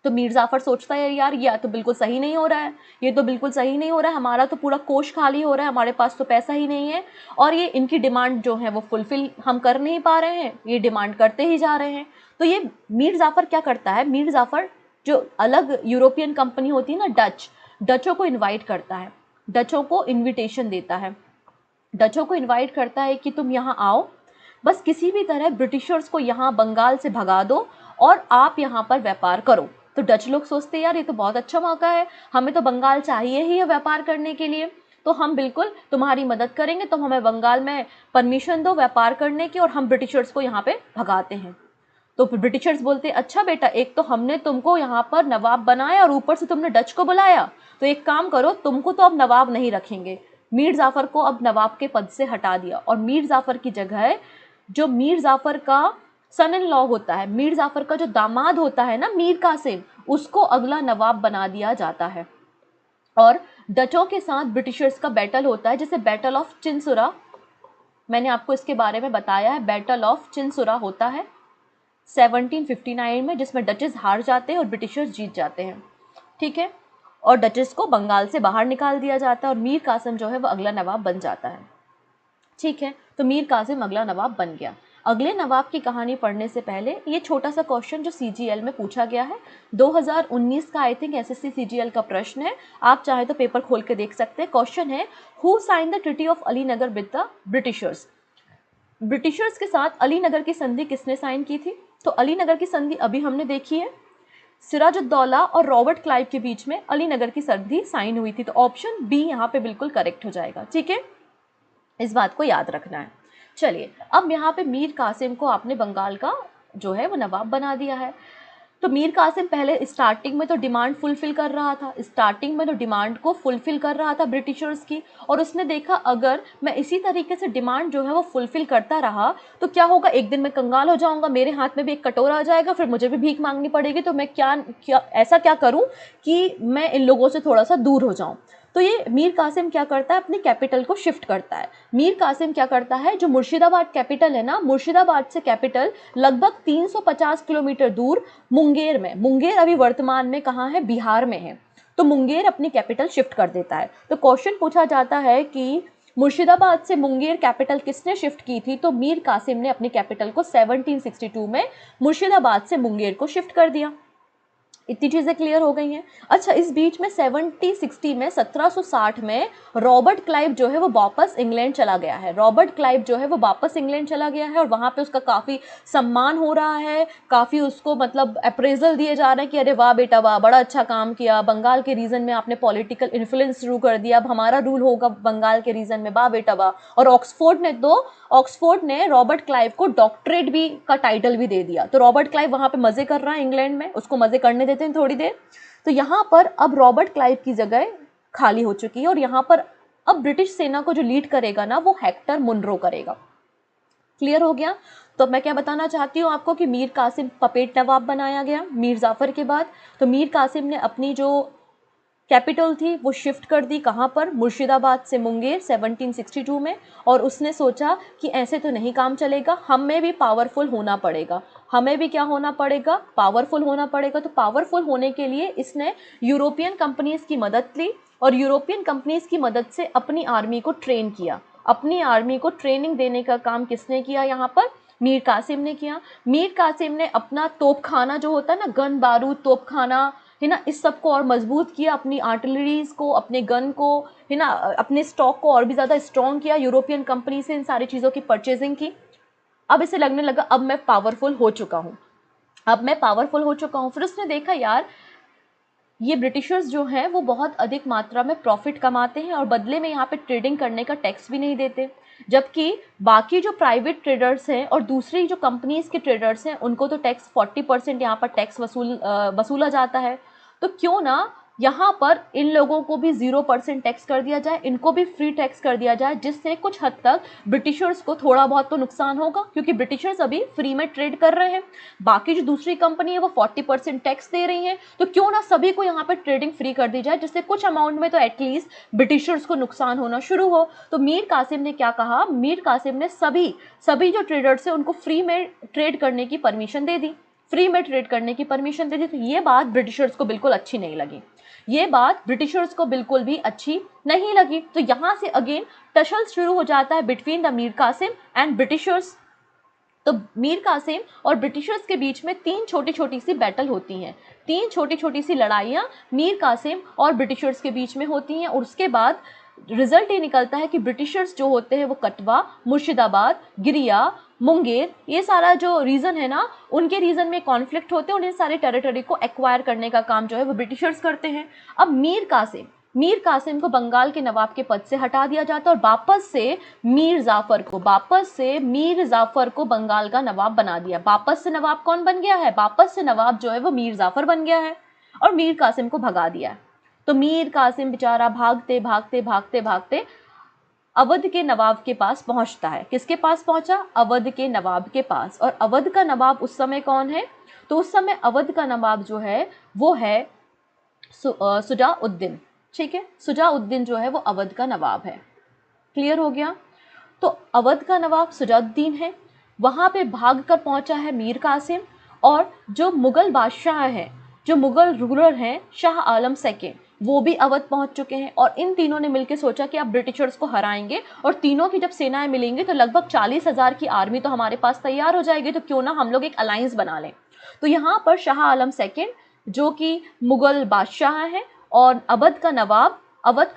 तो मीर जाफर सोचता है यार, ये तो बिल्कुल सही नहीं हो रहा है, ये तो बिल्कुल सही नहीं हो रहा है, हमारा तो पूरा कोष खाली हो रहा है, हमारे पास तो पैसा ही नहीं है, और ये इनकी डिमांड जो है वो फुलफिल हम कर नहीं पा रहे हैं, ये डिमांड करते ही जा रहे हैं। तो ये मीर जाफर क्या करता है? मीर जाफर जो अलग यूरोपियन कंपनी होती है ना, डचों को इन्वाइट करता है, डचों को इन्विटेशन देता है, डचों को इन्वाइट करता है कि तुम यहाँ आओ, बस किसी भी तरह ब्रिटिशर्स को यहाँ बंगाल से भगा दो और आप यहाँ पर व्यापार करो। तो डच लोग सोचते हैं यार, ये तो बहुत अच्छा मौका है, हमें तो बंगाल चाहिए ही है व्यापार करने के लिए, तो हम बिल्कुल तुम्हारी मदद करेंगे, तुम हमें बंगाल में परमिशन दो व्यापार करने की, और हम ब्रिटिशर्स को यहाँ पे भगाते हैं। तो ब्रिटिशर्स बोलते हैं अच्छा बेटा, एक तो हमने तुमको यहाँ पर नवाब बनाया और ऊपर से तुमने डच को बुलाया, तो एक काम करो, तुमको तो अब नवाब नहीं रखेंगे। मीर जाफर को अब नवाब के पद से हटा दिया, और मीर जाफर की जगह जो मीर जाफर का सन इन लॉ होता है, मीर जाफर का जो दामाद होता है ना, मीर कासिम, उसको अगला नवाब बना दिया जाता है। और डचों के साथ ब्रिटिशर्स का बैटल होता है, जैसे बैटल ऑफ चिनसुरा, मैंने आपको इसके बारे में बताया है। बैटल ऑफ चिनसुरा होता है 1759 में, जिसमें डचेस हार जाते हैं और ब्रिटिशर्स जीत जाते हैं, ठीक है। और डचेस को बंगाल से बाहर निकाल दिया जाता है, और मीर कासिम जो है वो अगला नवाब बन जाता है, ठीक है। तो मीर कासिम अगला नवाब बन गया। अगले नवाब की कहानी पढ़ने से पहले ये छोटा सा क्वेश्चन जो सीजीएल में पूछा गया है, 2019 का आई थिंक एसएससी सीजीएल का प्रश्न है, आप चाहे तो पेपर खोल के देख सकते हैं। क्वेश्चन है, who sign the treaty of Alinagar with the Britishers? Britishers के साथ अलीनगर की संधि किसने साइन की थी? तो अलीनगर की संधि अभी हमने देखी है, सिराजुद्दौला और रॉबर्ट क्लाइव के बीच में अलीनगर की संधि साइन हुई थी। तो ऑप्शन बी यहाँ पे बिल्कुल करेक्ट हो जाएगा, ठीक है, इस बात को याद रखना है। चलिए, अब यहाँ पे मीर कासिम को आपने बंगाल का जो है वो नवाब बना दिया है। तो मीर कासिम पहले स्टार्टिंग में तो डिमांड फुलफिल कर रहा था, स्टार्टिंग में तो डिमांड को फुलफिल कर रहा था ब्रिटिशर्स की, और उसने देखा अगर मैं इसी तरीके से डिमांड जो है वो फुलफिल करता रहा तो क्या होगा, एक दिन मैं कंगाल हो जाऊंगा, मेरे हाथ में भी एक कटोरा आ जाएगा, फिर मुझे भी भीख मांगनी पड़ेगी, तो मैं ऐसा क्या करूं कि मैं इन लोगों से थोड़ा सा दूर हो जाऊं। तो ये मीर कासिम क्या करता है, अपनी कैपिटल को शिफ्ट करता है। मीर कासिम क्या करता है, जो मुर्शिदाबाद कैपिटल है ना, मुर्शिदाबाद से कैपिटल लगभग 350 किलोमीटर दूर मुंगेर में, मुंगेर अभी वर्तमान में कहाँ है, बिहार में है, तो मुंगेर अपनी कैपिटल शिफ्ट कर देता है। तो क्वेश्चन पूछा जाता है कि मुर्शिदाबाद से मुंगेर कैपिटल किसने शिफ्ट की थी? तो मीर कासिम ने अपनी कैपिटल को 1762 में मुर्शिदाबाद से मुंगेर को शिफ्ट कर दिया। इतनी चीज़ें क्लियर हो गई हैं। अच्छा, इस बीच में 70-60 में 1760 में रॉबर्ट क्लाइव जो है वो वापस इंग्लैंड चला गया है। रॉबर्ट क्लाइव जो है वो वापस इंग्लैंड चला गया है और वहाँ पे उसका काफ़ी सम्मान हो रहा है, काफ़ी उसको मतलब अप्रेजल दिए जा रहे हैं कि अरे वाह बेटा वाह, बड़ा अच्छा काम किया, बंगाल के रीजन में आपने पॉलिटिकल इन्फ्लुएंस शुरू कर दिया, अब हमारा रूल होगा बंगाल के रीजन में, वाह बेटा वाह। और ऑक्सफोर्ड ने रॉबर्ट क्लाइव को डॉक्टरेट भी का टाइटल भी दे दिया। तो रॉबर्ट क्लाइव वहाँ पे मज़े कर रहा है इंग्लैंड में, उसको मज़े करने देते हैं थोड़ी देर। तो यहाँ पर अब रॉबर्ट क्लाइव की जगह खाली हो चुकी है और यहाँ पर अब ब्रिटिश सेना को जो लीड करेगा ना वो हेक्टर मुनरो करेगा। क्लियर हो गया। तो मैं क्या बताना चाहती हूँ आपको कि मीर कासिम पपेट नवाब बनाया गया मीर जाफर के बाद। तो मीर कासिम ने अपनी जो कैपिटल थी वो शिफ्ट कर दी, कहाँ पर, मुर्शिदाबाद से मुंगेर 1762 में। और उसने सोचा कि ऐसे तो नहीं काम चलेगा, हमें भी पावरफुल होना पड़ेगा, हमें भी क्या होना पड़ेगा, पावरफुल होना पड़ेगा। तो पावरफुल होने के लिए इसने यूरोपियन कंपनीज की मदद ली और यूरोपियन कंपनीज की मदद से अपनी आर्मी को ट्रेन किया। अपनी आर्मी को ट्रेनिंग देने का काम किसने किया, यहाँ पर मीर कासिम ने किया। मीर कासिम ने अपना तोपखाना जो होता है ना, गन बारूद तोपखाना है ना, इस सब को और मजबूत किया, अपनी आर्टिलरीज को, अपने गन को, है ना, अपने स्टॉक को और भी ज़्यादा स्ट्रॉन्ग किया। यूरोपियन कंपनी से इन सारी चीज़ों की परचेजिंग की। अब इसे लगने लगा अब मैं पावरफुल हो चुका हूँ, अब मैं पावरफुल हो चुका हूँ। फिर उसने देखा यार ये ब्रिटिशर्स जो हैं वो बहुत अधिक मात्रा में प्रॉफिट कमाते हैं और बदले में यहाँ पे ट्रेडिंग करने का टैक्स भी नहीं देते, जबकि बाकी जो प्राइवेट ट्रेडर्स हैं और दूसरी जो कंपनीज के ट्रेडर्स हैं उनको तो टैक्स 40% यहाँ पर टैक्स वसूला जाता है। तो क्यों ना यहाँ पर इन लोगों को भी 0% टैक्स कर दिया जाए, इनको भी फ्री टैक्स कर दिया जाए, जिससे कुछ हद तक ब्रिटिशर्स को थोड़ा बहुत तो नुकसान होगा, क्योंकि ब्रिटिशर्स अभी फ्री में ट्रेड कर रहे हैं, बाकी जो दूसरी कंपनी है वो 40% टैक्स दे रही है। तो क्यों ना सभी को यहाँ पर ट्रेडिंग फ्री कर दी जाए, जिससे कुछ अमाउंट में तो एटलीस्ट ब्रिटिशर्स को नुकसान होना शुरू हो। तो मीर कासिम ने क्या कहा, मीर कासिम ने सभी जो ट्रेडर्स हैं उनको फ्री में ट्रेड करने की परमिशन दे दी, फ्री में ट्रेड करने की परमिशन दे दी। तो ये बात ब्रिटिशर्स को बिल्कुल अच्छी नहीं लगी, ये बात ब्रिटिशर्स को बिल्कुल भी अच्छी नहीं लगी। तो यहाँ से अगेन टसल शुरू हो जाता है between the Mir Qasim and Britishers. तो मीर कासिम और ब्रिटिशर्स के बीच में 3 छोटी छोटी सी बैटल होती हैं, 3 छोटी छोटी सी लड़ाइयाँ मीर कासिम और ब्रिटिशर्स के बीच में होती हैं। और उसके बाद रिजल्ट ये निकलता है कि ब्रिटिशर्स जो होते हैं वो कटवा, मुर्शिदाबाद, गिरिया, मुंगेर, ये सारा जो रीजन है ना, उनके रीजन में कॉन्फ्लिक्ट होते हैं और इन सारे टेरिटरी को एक्वायर करने का काम जो है वो ब्रिटिशर्स करते हैं। अब मीर कासिम को बंगाल के नवाब के पद से हटा दिया जाता है और वापस से मीर जाफर को बंगाल का नवाब बना दिया। वापस से नवाब कौन बन गया है, वापस से नवाब जो है वो मीर जाफर बन गया है और मीर कासिम को भगा दिया है। तो मीर कासिम बेचारा भागते भागते भागते भागते अवध के नवाब के पास पहुंचता है। किसके पास पहुंचा, अवध के नवाब के पास। और अवध का नवाब उस समय कौन है, तो उस समय अवध का नवाब जो है वो है सुजाउद्दीन। ठीक है, सुजाउद्दीन जो है वो अवध का नवाब है। क्लियर हो गया। तो अवध का नवाब सुजाउद्दीन है, वहाँ पे भाग कर पहुँचा है मीर कासिम। और जो मुग़ल बादशाह हैं, जो मुग़ल रूलर हैं शाह आलम सेकेंड, वो भी अवध पहुँच चुके हैं। और इन तीनों ने मिलकर सोचा कि अब ब्रिटिशर्स को हराएंगे और तीनों की जब सेनाएं मिलेंगी तो लगभग 40,000 की आर्मी तो हमारे पास तैयार हो जाएगी, तो क्यों ना हम लोग एक अलायंस बना लें। तो यहाँ पर शाह आलम सेकेंड जो कि मुग़ल बादशाह हैं और अवध का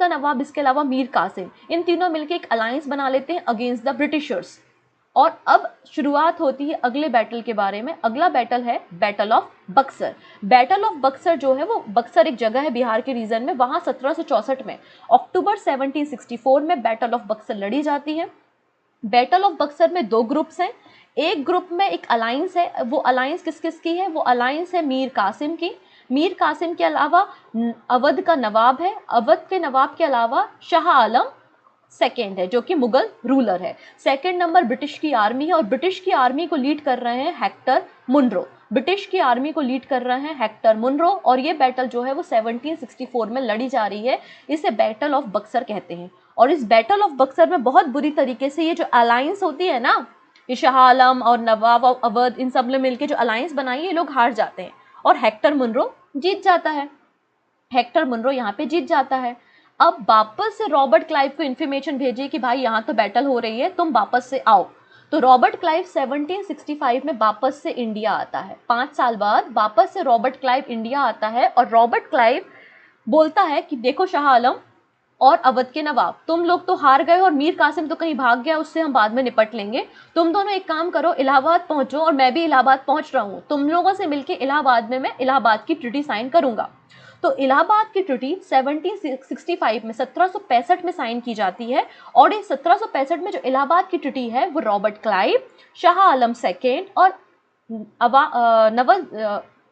नवाब इसके अलावा मीर कासिम, इन तीनों मिलकर एक अलायंस बना लेते हैं अगेंस्ट द ब्रिटिशर्स। और अब शुरुआत होती है अगले बैटल के बारे में। अगला बैटल है battle of Buxar. Battle of Buxar जो है वो, बक्सर एक जगह है बिहार के रीजन में, वहाँ 1764 में अक्टूबर 1764 में बैटल ऑफ बक्सर लड़ी जाती है। बैटल ऑफ बक्सर में 2 ग्रुप्स हैं। एक ग्रुप में एक अलायंस है, वो अलायंस किस किस की है, वो अलायंस है मीर कासिम की। मीर कासिम के अलावा अवध का नवाब है, अवध के नवाब के अलावा शाह आलम सेकेंड है जो कि मुगल रूलर है। सेकेंड नंबर ब्रिटिश की आर्मी है और ब्रिटिश की आर्मी को लीड कर रहे हैं हेक्टर मुनरो। ब्रिटिश की आर्मी को लीड कर रहे हैं हेक्टर मुनरो। और ये बैटल जो है वो 1764 में लड़ी जा रही है, इसे बैटल ऑफ बक्सर कहते हैं। और इस बैटल ऑफ बक्सर में बहुत बुरी तरीके से ये जो अलायंस होती है ना, ये शाह आलम और नवाब और अवध, इन सब ने मिलकर जो अलायंस बनाई है, ये लोग हार जाते हैं और हेक्टर मुनरो जीत जाता है। हेक्टर मुनरो यहाँ पे जीत जाता है। अब वापस से रॉबर्ट क्लाइव को इन्फॉर्मेशन भेजी कि भाई यहाँ तो बैटल हो रही है, तुम वापस से आओ। तो रॉबर्ट क्लाइव 1765 में वापस से इंडिया आता है। 5 साल बाद वापस से रॉबर्ट क्लाइव इंडिया आता है और रॉबर्ट क्लाइव बोलता है कि देखो शाह आलम और अवध के नवाब, तुम लोग तो हार गए और मीर कासिम तो कहीं भाग गया, उससे हम बाद में निपट लेंगे। तुम दोनों एक काम करो, इलाहाबाद पहुंचो और मैं भी इलाहाबाद पहुंच रहा हूँ। तुम लोगों से मिलके इलाहाबाद में मैं इलाहाबाद की ट्रीटी साइन करूंगा। तो इलाहाबाद की ट्रीटी 1765 में 1765 में साइन की जाती है और इस 1765 में जो इलाहाबाद की ट्रीटी है वो Robert Clive, Shah Alam second और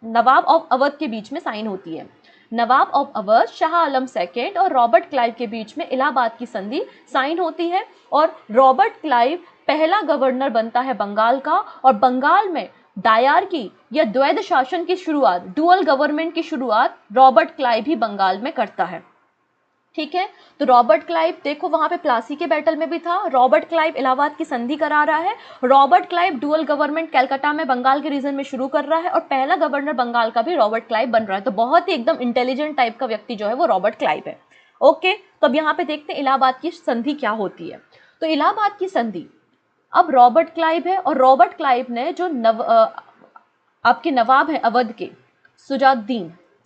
नवाब ऑफ अवध के बीच में साइन होती है। नवाब ऑफ अवध, शाह आलम सेकेंड और रॉबर्ट क्लाइव के बीच में इलाहाबाद की संधि साइन होती है और रॉबर्ट क्लाइव पहला गवर्नर बनता है बंगाल का और बंगाल में डायरकी या द्वैध शासन की शुरुआत, डुअल गवर्नमेंट की शुरुआत रॉबर्ट क्लाइव ही बंगाल में करता है। ठीक है, तो रॉबर्ट क्लाइव देखो वहां पे प्लासी के बैटल में भी था। रॉबर्ट क्लाइव इलाहाबाद की संधि करा रहा है। Robert Clive dual government Calcutta में बंगाल के रीजन में शुरू कर रहा है और पहला गवर्नर बंगाल का भी रॉबर्ट क्लाइव बन रहा है। तो बहुत ही एकदम इंटेलिजेंट टाइप का व्यक्ति जो है वो रॉबर्ट क्लाइव है। ओके, तो अब यहाँ पे देखते हैं इलाहाबाद की संधि क्या होती है। तो इलाहाबाद की संधि अब रॉबर्ट क्लाइव है और रॉबर्ट क्लाइव ने जो आपके नवाब है अवध के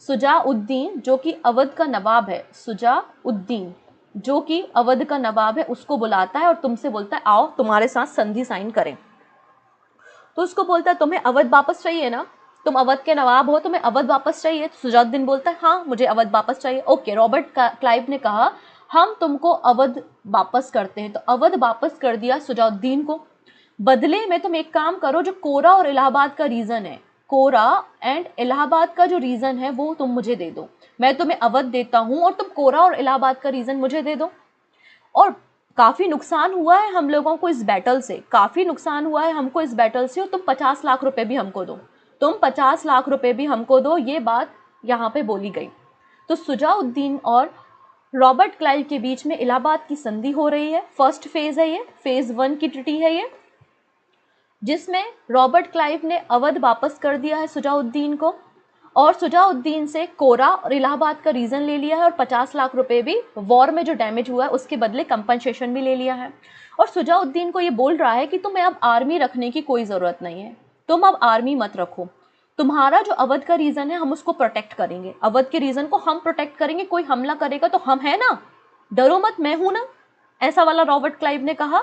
सुजाउद्दीन जो कि अवध का नवाब है, सुजाउद्दीन जो कि अवध का नवाब है, उसको बुलाता है और तुमसे बोलता है आओ तुम्हारे साथ संधि साइन करें। तो उसको बोलता है तुम्हें अवध वापस चाहिए ना, तुम अवध के नवाब हो, तुम्हें अवध वापस चाहिए। तो सुजाउद्दीन बोलता है हाँ मुझे अवध वापस चाहिए। ओके, रॉबर्ट क्लाइव ने कहा हम तुमको अवध वापस करते हैं। तो अवध वापस कर दिया सुजाउद्दीन को। बदले में तुम एक काम करो, जो कोरा और इलाहाबाद का रीजन है, कोरा एंड इलाहाबाद का जो रीजन है वो तुम मुझे दे दो। मैं तुम्हें अवध देता हूं और तुम कोरा और इलाहाबाद का रीजन मुझे दे दो। और काफी नुकसान हुआ है हम लोगों को इस बैटल से, काफी नुकसान हुआ है हमको इस बैटल से, और तुम 50 लाख रुपए भी हमको दो, तुम 50 लाख रुपए भी हमको दो। ये बात यहाँ पे बोली गई। तो सुजाउद्दीन और रॉबर्ट क्लाइव के बीच में इलाहाबाद की संधि हो रही है। फर्स्ट फेज है ये, फेज 1 की ट्रीटी है ये, जिसमें रॉबर्ट क्लाइव ने अवध वापस कर दिया है सुजाउद्दीन को और सुजाउद्दीन से कोरा और इलाहाबाद का रीजन ले लिया है और 50 लाख रुपए भी वॉर में जो डैमेज हुआ है उसके बदले कंपनसेशन भी ले लिया है। और सुजाउद्दीन को ये बोल रहा है कि तुम्हें अब आर्मी रखने की कोई ज़रूरत नहीं है, तुम अब आर्मी मत रखो, तुम्हारा जो अवध का रीजन है हम उसको प्रोटेक्ट करेंगे, अवध के रीजन को हम प्रोटेक्ट करेंगे, कोई हमला करेगा तो हम है ना, डरो मत, मैं हूं ना, ऐसा वाला रॉबर्ट क्लाइव ने कहा।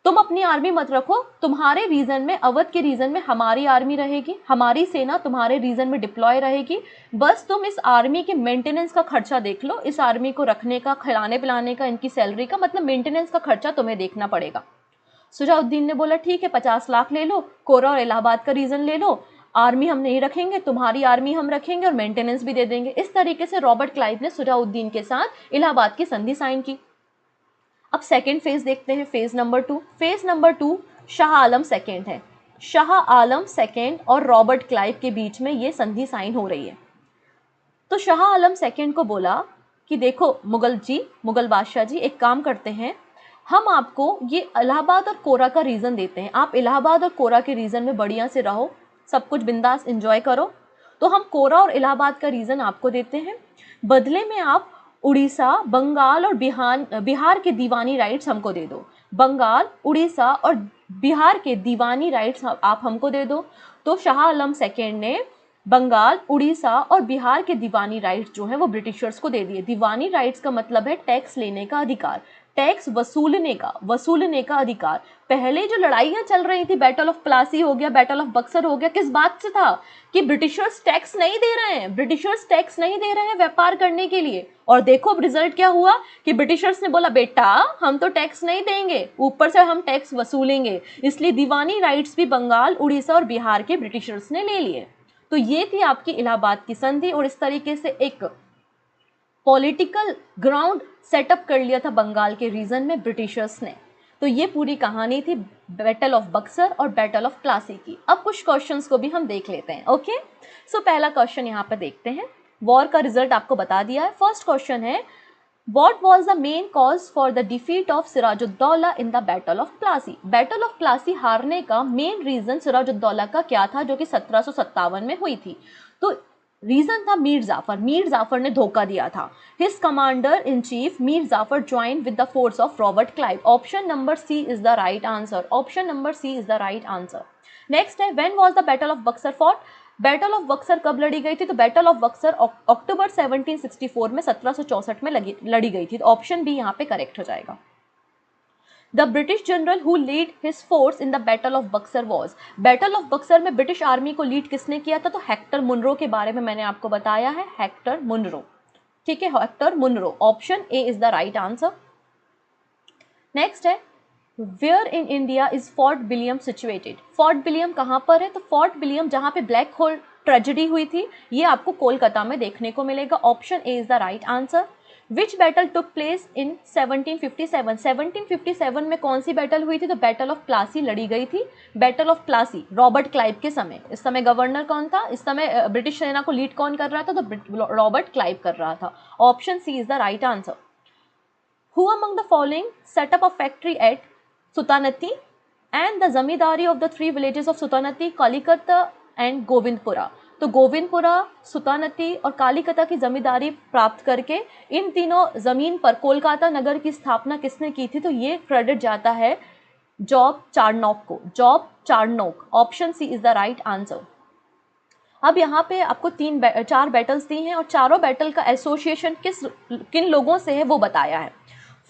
तुम अपनी आर्मी मत रखो, तुम्हारे रीजन में, अवध के रीजन में हमारी आर्मी रहेगी, हमारी सेना तुम्हारे रीजन में डिप्लॉय रहेगी, बस तुम इस आर्मी के मेंटेनेंस का खर्चा देख लो, इस आर्मी को रखने का, खिलाने पिलाने का, इनकी सैलरी का, मतलब मेंटेनेंस का खर्चा तुम्हें देखना पड़ेगा। सुजाउद्दीन ने बोला ठीक है 50 लाख ले लो, कोरा और इलाहाबाद का रीजन ले लो, आर्मी हम नहीं रखेंगे, तुम्हारी आर्मी हम रखेंगे और मेंटेनेंस भी दे देंगे। इस तरीके से रॉबर्ट क्लाइव ने सुजाउद्दीन के साथ इलाहाबाद की संधि साइन की। अब सेकेंड फेज देखते हैं, phase number 2। Phase number 2 Shah Alam second है। शाह आलम सेकेंड और रॉबर्ट क्लाइव के बीच में ये संधि साइन हो रही है। तो शाह आलम सेकेंड को बोला कि देखो मुगल बादशाह जी, एक काम करते हैं, हम आपको ये इलाहाबाद और कोरा का रीजन देते हैं, आप इलाहाबाद और कोरा के रीजन में बढ़िया से रहो, सब कुछ बिंदास एंजॉय करो। तो हम कोरा और इलाहाबाद का रीजन आपको देते हैं, बदले में आप उड़ीसा, बंगाल और बिहार के दीवानी राइट्स हमको दे दो। बंगाल, उड़ीसा और बिहार के दीवानी राइट्स आप हमको दे दो। तो शाह आलम सेकेंड ने बंगाल, उड़ीसा और बिहार के दीवानी राइट्स जो है वो ब्रिटिशर्स को दे दिए। दीवानी राइट्स का मतलब है टैक्स लेने का अधिकार, टैक्स वसूलने का अधिकार। पहले जो लड़ाइयां चल रही थी, बैटल ऑफ प्लासी हो गया, बैटल ऑफ बक्सर हो गया, किस बात से था कि ब्रिटिशर्स टैक्स नहीं दे रहे हैं, ब्रिटिशर्स टैक्स नहीं दे रहे हैं व्यापार करने के लिए। और देखो अब रिजल्ट क्या हुआ कि ब्रिटिशर्स ने बोला बेटा हम तो टैक्स नहीं देंगे, ऊपर से हम टैक्स वसूलेंगे, इसलिए दीवानी राइट्स भी बंगाल, उड़ीसा और बिहार के ब्रिटिशर्स ने ले लिए। तो ये थी आपकी इलाहाबाद की संधि और इस तरीके से एक पॉलिटिकल ग्राउंड सेटअप कर लिया था बंगाल के रीजन में ब्रिटिशर्स ने। तो ये पूरी कहानी थी बैटल ऑफ बक्सर और बैटल ऑफ प्लासी की। अब कुछ क्वेश्चंस को भी हम देख लेते हैं। ओके, सो पहला क्वेश्चन यहाँ पर देखते हैं, वॉर का रिजल्ट आपको बता दिया है। फर्स्ट क्वेश्चन है, what was the main cause for the defeat of Sirajuddaulah in the battle of Plassey. Battle of Plassey हारने का मेन रीजन सिराजुद्दौला का क्या था, जो कि 1757 में हुई थी। तो रीजन था मीर जाफर ने धोखा दिया था। His commander in chief Mir Jafar join with the force of Robert Clive. Option number C is the right answer. Option number C is the right answer. Next है, when was the battle of Buxar fought? Battle of Buxar कब लड़ी गई थी? तो battle of Buxar अक्टूबर 1764 में 1764 में लड़ी गई थी। तो ऑप्शन बी यहाँ पे करेक्ट हो जाएगा। The British general who lead his force in the battle of Buxar was. Battle of Buxar में ब्रिटिश आर्मी को लीड किसने किया था? तो हेक्टर मुनरो के बारे में मैंने आपको बताया है, हेक्टर मुनरो। ठीक है, Hector Munro. Option A is the right answer. Next है, where in India is Fort William situated? Fort William कहाँ पर है? तो फोर्ट विलियम जहाँ पे ब्लैक होल ट्रेजेडी हुई थी, ये आपको कोलकाता में देखने को मिलेगा। Option A is the right answer. Which battle took place in 1757? 1757 में कौन सी बैटल हुई थी? तो बैटल ऑफ प्लासी लड़ी गई थी। Battle of Plassey Robert Clive के समय। इस समय गवर्नर कौन था? इस समय ब्रिटिश सेना को लीड कौन कर रहा था? तो रॉबर्ट क्लाइव कर रहा था। Option C is the right answer. Who among the following set up a factory at Sutanati and the zamindari of the three villages of Sutanati, Kalikata and Govindpura? तो गोविंदपुरा, सुतानती और कालीकता की जमींदारी प्राप्त करके इन तीनों जमीन पर कोलकाता नगर की स्थापना किसने की थी? तो ये क्रेडिट जाता है जॉब चार्नोक को। Job Charnock. Option C is the right answer. अब यहाँ पे आपको चार बैटल्स दी हैं और चारों बैटल का एसोसिएशन किन लोगों से है वो बताया है।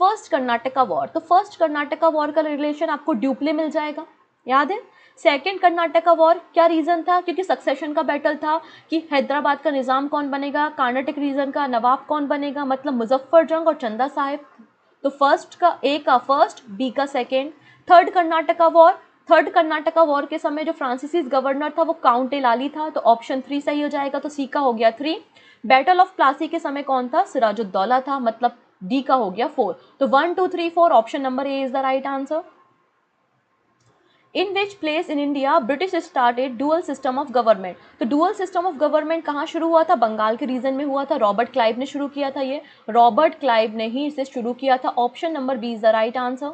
फर्स्ट कर्नाटका वॉर, तो फर्स्ट कर्नाटका वॉर का रिलेशन आपको ड्यूप्ले मिल जाएगा, याद है। सेकंड कर्नाटका वॉर, क्या रीजन था? क्योंकि सक्सेशन का बैटल था कि हैदराबाद का निज़ाम कौन बनेगा, कर्नाटक रीजन का नवाब कौन बनेगा, मतलब मुजफ्फर जंग और चंदा साहिब। तो फर्स्ट का ए का फर्स्ट, बी का सेकेंड। थर्ड कर्नाटका वॉर के समय जो फ्रांसीसी गवर्नर था वो काउंट एलाली था। तो ऑप्शन 3 सही हो जाएगा। तो सी का हो गया 3। बैटल ऑफ प्लासी के समय कौन था? सिराजुद्दौला था, मतलब डी का हो गया 4। तो 1 2 3 4 option number A is the right answer. In which place in India British started dual system of government? तो डुअल सिस्टम ऑफ गवर्नमेंट कहाँ शुरू हुआ था? बंगाल के रीजन में हुआ था। रॉबर्ट क्लाइव ने शुरू किया था, ये रॉबर्ट क्लाइव ने ही इसे शुरू किया था। Option number B is the right answer.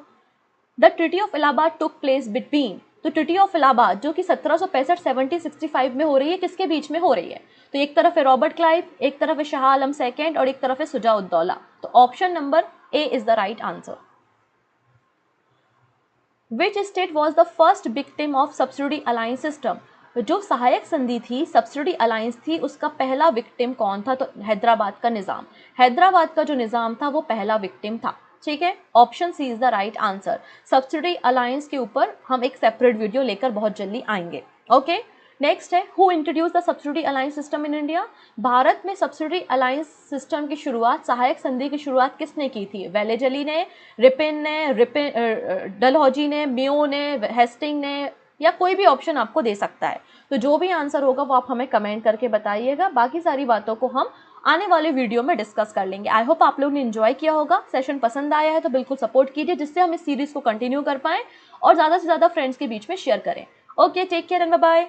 The treaty of Allahabad took place between? तो ट्रीटी ऑफ इलाहाबाद जो कि 1765 1765 में हो रही है, किसके बीच में हो रही है? तो एक तरफ है रॉबर्ट क्लाइव, एक तरफ है शाह आलम सेकेंड और एक तरफ है सुजाउद्दौला। तो option number A is the right answer. Which state was the first victim of subsidy alliance system? जो सहायक संधि थी, सब्सिडी अलायंस थी, उसका पहला विक्टिम कौन था? तो हैदराबाद का निज़ाम। हैदराबाद का जो निज़ाम था वो पहला विक्टिम था। ठीक है, option C is the right answer. Subsidy alliance के ऊपर हम एक सेपरेट वीडियो लेकर बहुत जल्दी आएंगे। ओके, नेक्स्ट है, who introduce the subsidy alliance system in India? Bharat में सब्सिडी अलायंस सिस्टम की शुरुआत, सहायक संधि की शुरुआत किसने की थी? वेलेजली ने, डलहौजी ने, मियो ने, हेस्टिंग ने, या कोई भी ऑप्शन आपको दे सकता है। तो जो भी आंसर होगा वो आप हमें कमेंट करके बताइएगा। बाकी सारी बातों को हम आने वाले वीडियो में डिस्कस कर लेंगे। आई होप आप लोग ने एंजॉय किया होगा। सेशन पसंद आया है तो बिल्कुल सपोर्ट कीजिए, जिससे हम इस सीरीज को कंटिन्यू कर पाएं और ज़्यादा से ज़्यादा फ्रेंड्स के बीच में शेयर करें। Okay, take care and bye bye.